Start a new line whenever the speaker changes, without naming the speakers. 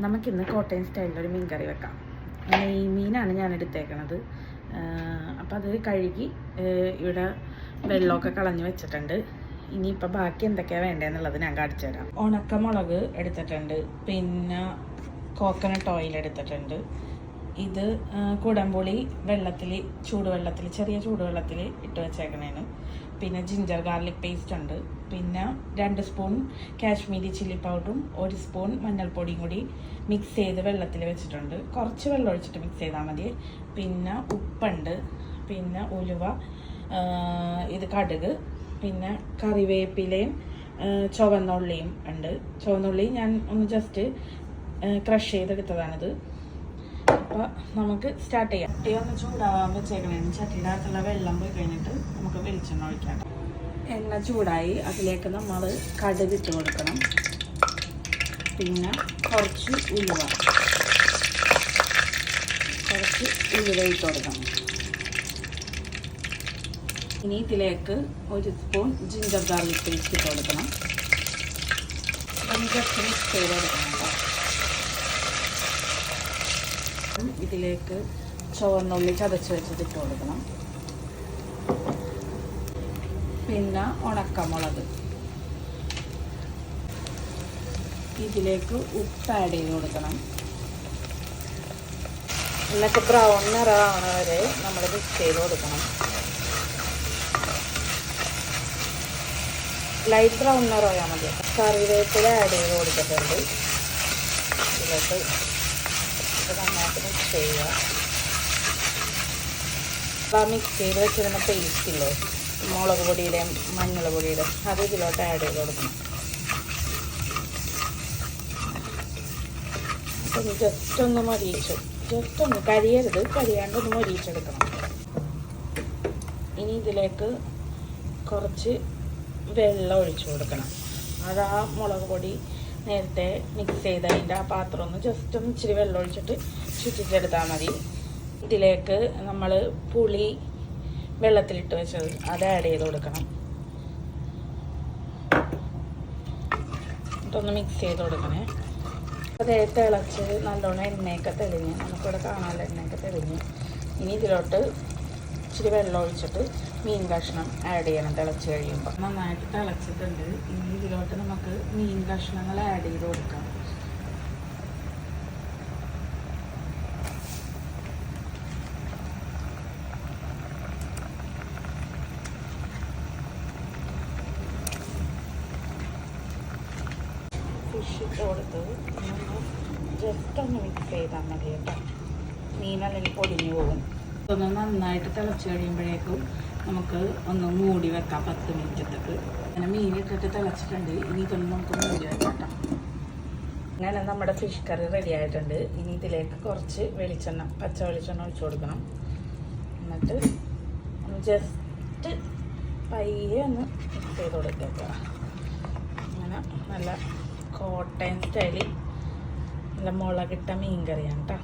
നമുക്കിന്ന് കോട്ടയം സ്റ്റൈലിലൊരു മീൻ കറി വെക്കാം. ഈ മീനാണ് ഞാൻ എടുത്തേക്കണത്. അപ്പോൾ അത് കഴുകി ഇവിടെ വെള്ളമൊക്കെ കളഞ്ഞ് വെച്ചിട്ടുണ്ട്. ഇനിയിപ്പോൾ ബാക്കി എന്തൊക്കെയാണ് വേണ്ടതെന്നുള്ളത് ഞാൻ കാണിച്ചു തരാം. ഉണക്കമുളക് എടുത്തിട്ടുണ്ട്, പിന്നെ കോക്കനട്ട് ഓയിൽ എടുത്തിട്ടുണ്ട്. ഇത് കുടംപുളി ചൂടുവെള്ളത്തിൽ ചെറിയ ചൂടുവെള്ളത്തിൽ ഇട്ട് വെച്ചേക്കണേന്. പിന്നെ ജിഞ്ചർ ഗാർലിക് പേസ്റ്റ് ഉണ്ട്. പിന്നെ 2 സ്പൂൺ കാശ്മീരി ചില്ലി പൗഡറും 1 സ്പൂൺ മഞ്ഞൾപ്പൊടിയും കൂടി മിക്സ് ചെയ്ത് വെള്ളത്തിൽ വെച്ചിട്ടുണ്ട്. കുറച്ച് വെള്ളം ഒഴിച്ചിട്ട് മിക്സ് ചെയ്താൽ മതി. പിന്നെ ഉപ്പുണ്ട്, പിന്നെ ഉലുവ, ഇത് കടുക്, പിന്നെ കറിവേപ്പിലയും ചുവന്നുള്ളിയും ഉണ്ട്. ചുവന്നുള്ളി ഞാൻ ഒന്ന് ജസ്റ്റ് ക്രഷ് ചെയ്തെടുത്തതാണിത്. അപ്പോൾ നമുക്ക് സ്റ്റാർട്ട് ചെയ്യാം. ചട്ടി ഒന്ന് ചൂടാവാൻ വെച്ചേക്കണേ. ചട്ടിയുടെ അകത്തുള്ള വെള്ളം പോയി കഴിഞ്ഞിട്ട് നമുക്ക് വെളിച്ചെണ്ണ ഒഴിക്കാം. എണ്ണ ചൂടായി അതിലേക്ക് നമ്മൾ കടുക് ഇട്ട് കൊടുക്കണം. പിന്നെ കുറച്ച് ഉലുവ ഇട്ട് കൊടുക്കണം. ഇനി ഇതിലേക്ക് 1 സ്പൂൺ ജിഞ്ചർ ഗാർലിക് പേസ്റ്റ് ഇട്ട് കൊടുക്കണം. ജസ്റ്റ് മിക്സ് ചെയ്ത് കൊടുക്കണം കേട്ടോ. ഇതിലേക്ക് ചുവന്നുള്ളി ചതച്ച് വെച്ചത് ഇട്ട് കൊടുക്കണം. പിന്നെ ഉണക്കമുളക്, ഇതിലേക്ക് ഉപ്പ് ആഡ് ചെയ്ത് കൊടുക്കണം. എന്നിട്ട് ബ്രൗൺ നിറമാവണ വരെ നമ്മൾ മിക്സ് ചെയ്ത് കൊടുക്കണം. ലൈറ്റ് ബ്രൗൺ നിറമായാൽ മതി. കറിവേപ്പില ആഡ് ചെയ്ത് കൊടുത്തിട്ടുണ്ട്. ഇതിലേക്ക് നന്നായിട്ട് മിക്സ് ചെയ്യുക. മിക്സ് ചെയ്ത് വെച്ചിരുന്ന പേസ്റ്റ് ഇല്ലേ, മുളക് പൊടിയുടെയും മഞ്ഞൾ പൊടിയുടെയും, അത് ഇതിലോട്ട് ആഡ് ചെയ്ത് കൊടുക്കണം. അപ്പം ജസ്റ്റ് ഒന്ന് കരിയാണ്ട് ഒന്ന് മൊരിയിച്ചെടുക്കണം. ഇനി ഇതിലേക്ക് കുറച്ച് വെള്ളം ഒഴിച്ചു കൊടുക്കണം. അത് ആ മുളക് പൊടി നേരത്തെ മിക്സ് ചെയ്തതിൻ്റെ ആ പാത്രം ഒന്ന് ജസ്റ്റ് ഒന്ന് ഇച്ചിരി വെള്ളം ഒഴിച്ചിട്ട് ചുറ്റിച്ചെടുത്താൽ മതി. ഇതിലേക്ക് നമ്മൾ പുളി വെള്ളത്തിലിട്ട് വെച്ചത് അത് ആഡ് ചെയ്ത് കൊടുക്കണം. എന്നിട്ടൊന്ന് മിക്സ് ചെയ്ത് കൊടുക്കണേ. അതേ തിളച്ച് നല്ലോണം എണ്ണയൊക്കെ തെളിഞ്ഞ്, നമുക്കിവിടെ കാണാനുള്ള എണ്ണയൊക്കെ തെളിഞ്ഞ്. ഇനി ഇതിലോട്ട് ഇച്ചിരി വെള്ളം ഒഴിച്ചിട്ട് മീൻ കഷ്ണം ആഡ് ചെയ്യണം. തിളച്ച് കഴിയുമ്പോൾ നന്നായിട്ട് തിളച്ചിട്ടുണ്ട്. ഇനി ഇതിലോട്ട് നമുക്ക് മീൻ കഷ്ണങ്ങൾ ആഡ് ചെയ്ത് കൊടുക്കാം. ഫിഷ് ഇട്ട് കൊടുത്ത് ജസ്റ്റ് ഒന്ന് മിക്സ് ചെയ്താൽ മതി കേട്ടോ. മീനല്ലെങ്കിൽ പൊടിഞ്ഞു പോകും. ഒന്ന് നന്നായിട്ട് തിളച്ച് കഴിയുമ്പോഴേക്കും നമുക്ക് ഒന്ന് മൂടി വെക്കാം 10 മിനിറ്റത്തേക്ക്. അങ്ങനെ മീനിട്ടിട്ട് തിളച്ചിട്ടുണ്ട്. ഇനി ഇതൊന്ന് നമുക്ക് മൂടി വെക്കാം കേട്ടോ. അങ്ങനെ നമ്മുടെ ഫിഷ് കറി റെഡി ആയിട്ടുണ്ട്. ഇനി ഇതിലേക്ക് കുറച്ച് പച്ച വെളിച്ചെണ്ണ ഒഴിച്ചു കൊടുക്കണം. എന്നിട്ട് ജസ്റ്റ് പയ്യെ ഒന്ന് മിക്സ് ചെയ്ത് കൊടുക്കുക. അങ്ങനെ നല്ല കോട്ടയം സ്റ്റൈലിൽ നല്ല മുളകിട്ട മീൻ കറിയാണ് കേട്ടോ.